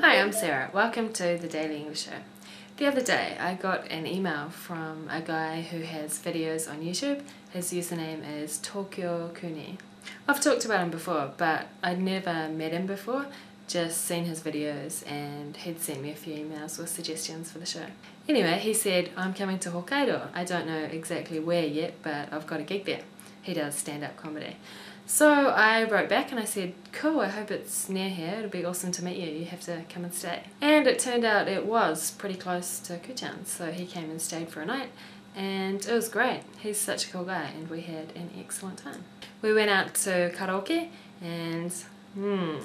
Hi, I'm Sarah. Welcome to the Daily English Show. The other day I got an email from a guy who has videos on YouTube. His username is tokyocooney. I've talked about him before, but I'd never met him before, just seen his videos, and he'd sent me a few emails with suggestions for the show. Anyway, he said, I'm coming to Hokkaido. I don't know exactly where yet, but I've got a gig there. He does stand-up comedy. So I wrote back and I said, cool, I hope it's near here, it'll be awesome to meet you, you have to come and stay. And it turned out it was pretty close to Kuchan, so he came and stayed for a night, and it was great. He's such a cool guy, and we had an excellent time. We went out to karaoke, and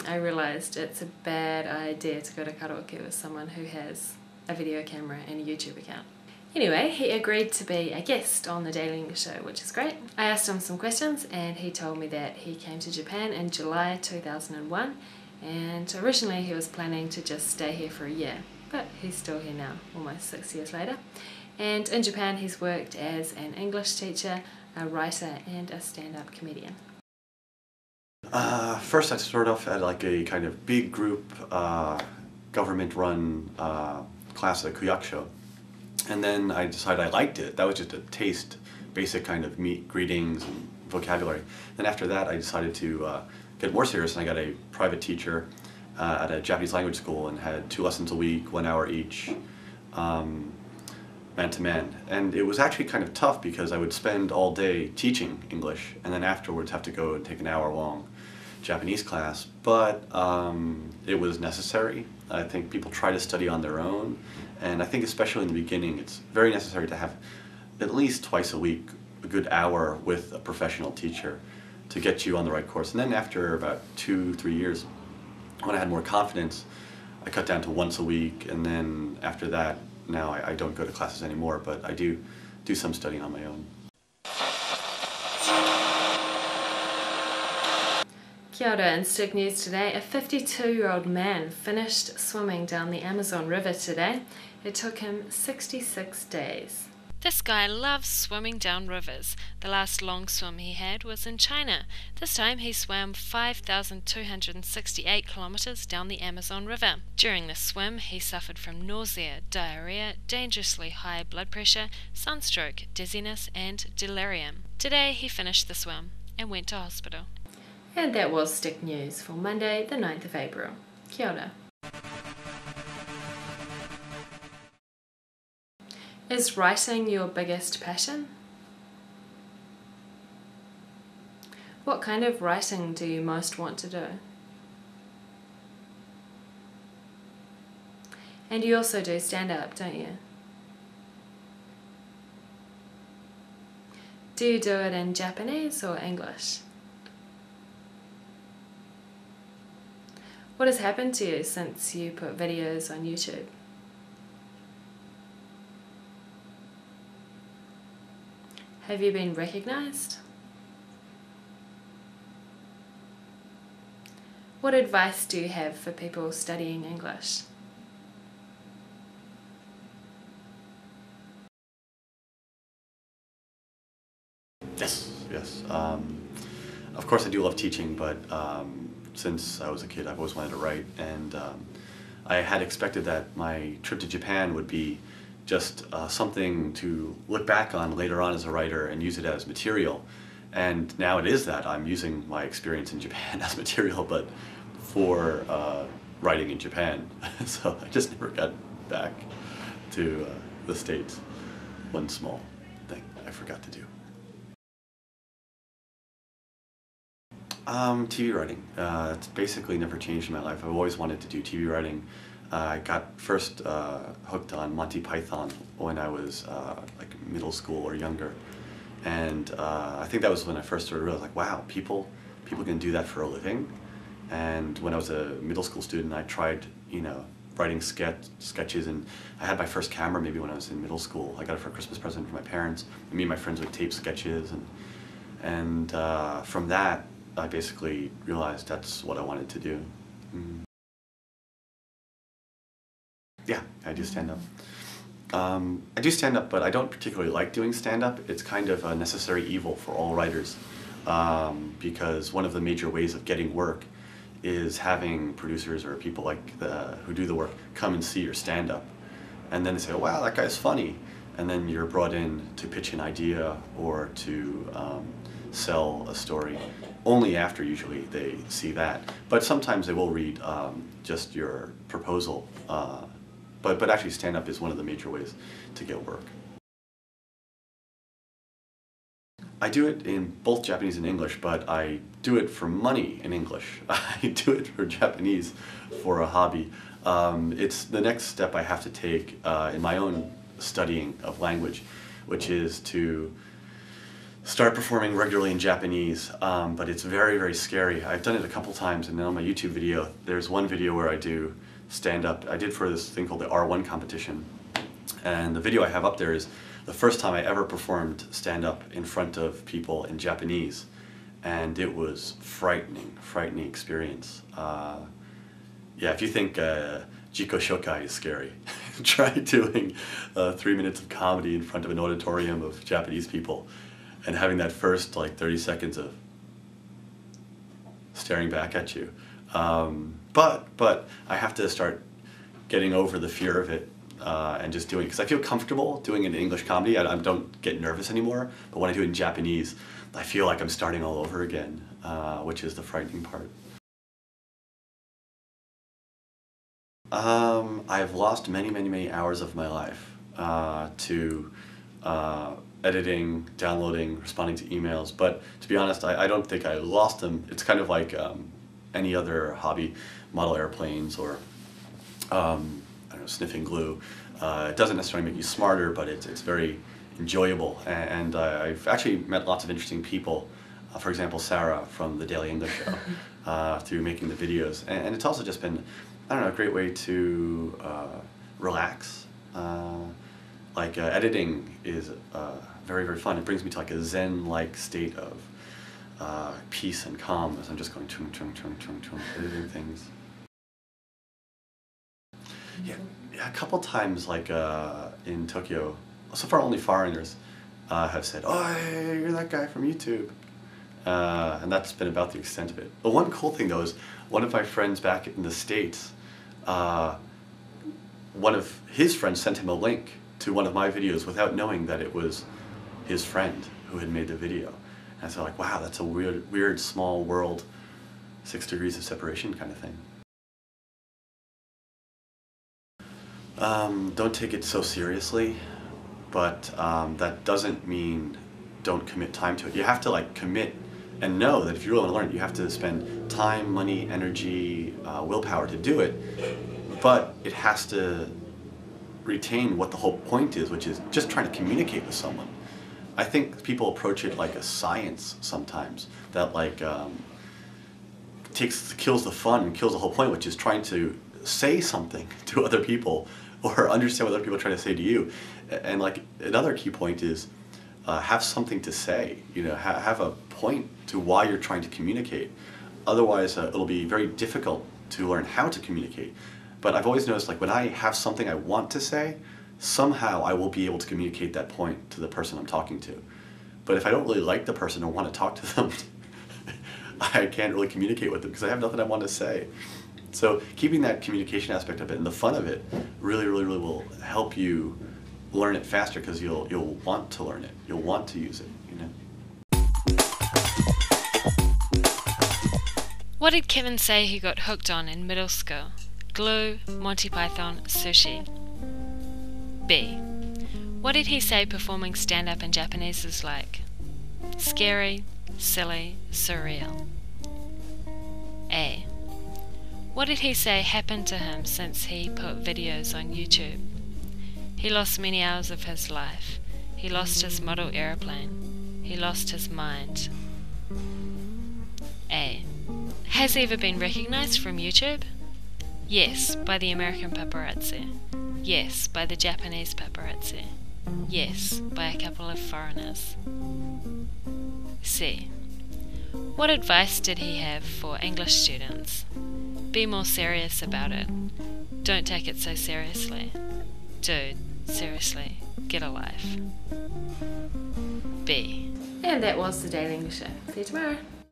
I realised it's a bad idea to go to karaoke with someone who has a video camera and a YouTube account. Anyway, he agreed to be a guest on the Daily English Show, which is great. I asked him some questions and he told me that he came to Japan in July 2001, and originally he was planning to just stay here for a year, but he's still here now, almost 6 years later. And in Japan he's worked as an English teacher, a writer and a stand-up comedian. First I started off at like a kind of big group government-run class at Kuyakusho. And then I decided I liked it. That was just a taste, basic kind of meet greetings and vocabulary. Then after that I decided to get more serious, and I got a private teacher at a Japanese language school and had 2 lessons a week, 1 hour each, man-to-man. And it was actually kind of tough because I would spend all day teaching English and then afterwards have to go and take an hour-long Japanese class. But it was necessary. I think people try to study on their own, and I think especially in the beginning it's very necessary to have at least twice a week a good hour with a professional teacher to get you on the right course. And then after about 2-3 years, when I had more confidence, I cut down to once a week, and then after that, now I don't go to classes anymore, but I do some studying on my own. Kia ora, in Stick News today, a 52-year-old man finished swimming down the Amazon River today. It took him 66 days. This guy loves swimming down rivers. The last long swim he had was in China. This time he swam 5,268 kilometers down the Amazon River. During the swim he suffered from nausea, diarrhea, dangerously high blood pressure, sunstroke, dizziness and delirium. Today he finished the swim and went to hospital. And that was Stick News for Monday, the 9th of April. Kia ora. Is writing your biggest passion? What kind of writing do you most want to do? And you also do stand-up, don't you? Do you do it in Japanese or English? What has happened to you since you put videos on YouTube? Have you been recognized? What advice do you have for people studying English? Yes. Of course I do love teaching, but since I was a kid I've always wanted to write, and I had expected that my trip to Japan would be just something to look back on later on as a writer and use it as material. And now it is that. I'm using my experience in Japan as material, but for writing in Japan. So I just never got back to the States. One small thing I forgot to do. TV writing. It's basically never changed in my life. I've always wanted to do TV writing. I got first hooked on Monty Python when I was like middle school or younger, and I think that was when I first started to realize, like, wow, people can do that for a living. And when I was a middle school student, I tried, writing sketches, and I had my first camera maybe when I was in middle school. I got it for a Christmas present from my parents, and me and my friends would tape sketches, and from that I basically realized that's what I wanted to do. Yeah, I do stand-up. I do stand-up, but I don't particularly like doing stand-up. It's kind of a necessary evil for all writers. because one of the major ways of getting work is having producers or people who do the work come and see your stand-up. And then they say, oh, wow, that guy's funny. And then you're brought in to pitch an idea or to sell a story. Only after, usually, they see that. But sometimes they will read just your proposal. But actually, stand-up is one of the major ways to get work. I do it in both Japanese and English, but I do it for money in English. I do it for Japanese for a hobby. It's the next step I have to take in my own studying of language, which is to start performing regularly in Japanese, but it's very, very scary. I've done it a couple times, and then on my YouTube video, there's one video where I do stand-up. I did for this thing called the R1 competition, and the video I have up there is the first time I ever performed stand-up in front of people in Japanese, and it was frightening experience. Yeah, if you think jikoshokai is scary, try doing 3 minutes of comedy in front of an auditorium of Japanese people and having that first 30 seconds of staring back at you. But I have to start getting over the fear of it and just doing it, because I feel comfortable doing it in English comedy. I don't get nervous anymore, but when I do it in Japanese, I feel like I'm starting all over again, which is the frightening part. I've lost many hours of my life to editing, downloading, responding to emails, but to be honest, I don't think I lost them. It's kind of like any other hobby, model airplanes or I don't know, sniffing glue. It doesn't necessarily make you smarter, but it's very enjoyable, and I've actually met lots of interesting people. For example, Sarah from the Daily English Show, through making the videos, and it's also just been, I don't know, a great way to relax. Editing is very fun. It brings me to a zen-like state of peace and calm as I'm just going chung, editing things. Yeah, a couple times in Tokyo, so far only foreigners have said, oh, hey, you're that guy from YouTube. And that's been about the extent of it. The one cool thing though is one of my friends back in the States, one of his friends sent him a link to one of my videos without knowing that it was his friend who had made the video. And so wow, that's a weird small world, 6 degrees of separation kind of thing. Don't take it so seriously, but that doesn't mean don't commit time to it. You have to commit and know that if you really want to learn it, you have to spend time, money, energy, willpower to do it, but it has to retain what the whole point is, which is just trying to communicate with someone. I think people approach it like a science sometimes, that kills the fun and kills the whole point, which is trying to say something to other people or understand what other people are trying to say to you. And another key point is have something to say, have a point to why you're trying to communicate. Otherwise, it'll be very difficult to learn how to communicate. But I've always noticed when I have something I want to say, somehow I will be able to communicate that point to the person I'm talking to. But if I don't really like the person or want to talk to them, I can't really communicate with them because I have nothing I want to say. So keeping that communication aspect of it and the fun of it really will help you learn it faster, because you'll want to learn it. You'll want to use it, What did Kevin say he got hooked on in middle school? Glue, Monty Python, sushi. B. What did he say performing stand-up in Japanese is like? Scary, silly, surreal. A. What did he say happened to him since he put videos on YouTube? He lost many hours of his life. He lost his model airplane. He lost his mind. A. Has he ever been recognized from YouTube? Yes, by the American paparazzi. Yes, by the Japanese paparazzi. Yes, by a couple of foreigners. C. What advice did he have for English students? Be more serious about it. Don't take it so seriously. Dude, seriously, get a life. B. And that was the Daily English Show. See you tomorrow.